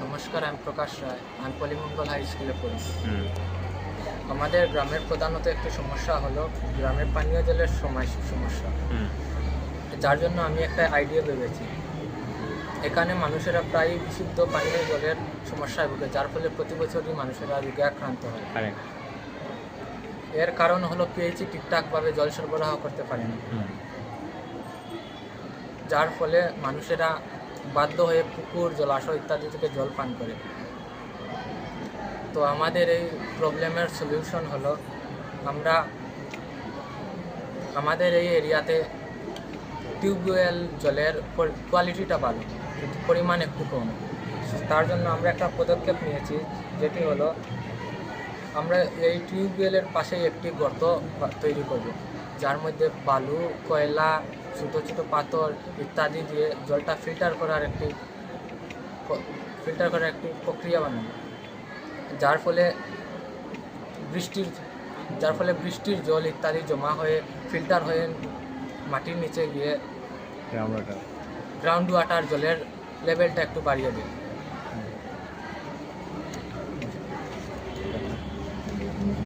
নমস্কার, আমি প্রকাশ রায়। আমি পলিমঙ্গল হাই স্কুলে পড়ি। হুম, আমাদের গ্রামের প্রধানত একটি সমস্যা হলো গ্রামের পানীয় জলের সমস্যা, হুম, যার জন্য আমি একটা আইডিয়া ভেবেছি। এখানে মানুষেরা প্রায় বিশুদ্ধ পানীয় জলের সমস্যায় ভোগে, যার ফলে প্রতি বছরই মানুষেরা রোগে আক্রান্ত হয়। কারেক্ট। এর কারণ হলো পিএইচই ঠিকঠাকভাবে জল সরবরাহ করতে পারে না, হুম, যার ফলে মানুষেরা বাধ্য হয়ে পুকুর, জলাশয় ইত্যাদি থেকে জল পান করে। তো আমাদের এই প্রবলেমের সলিউশন হলো আমরা আমাদের এই এরিয়াতে টিউবওয়েল জলের কোয়ালিটিটা ভালো কিন্তু পরিমাণ একটু কম। তার জন্য আমরা একটা পদক্ষেপ নিয়েছি, যেটি হলো আমরা এই টিউবওয়েলের পাশে একটি গর্ত তৈরি করব, যার মধ্যে বালু, কয়লা, ছোটো ছোটো পাথর ইত্যাদি দিয়ে জলটা ফিল্টার করার একটি প্রক্রিয়া বানাবো, যার ফলে বৃষ্টির বৃষ্টির জল ইত্যাদি জমা হয়ে ফিল্টার হয়ে মাটির নিচে গিয়ে গ্রাউন্ড ওয়াটার। গ্রাউন্ড ওয়াটার জলের লেভেলটা একটু বাড়িয়ে দেয়।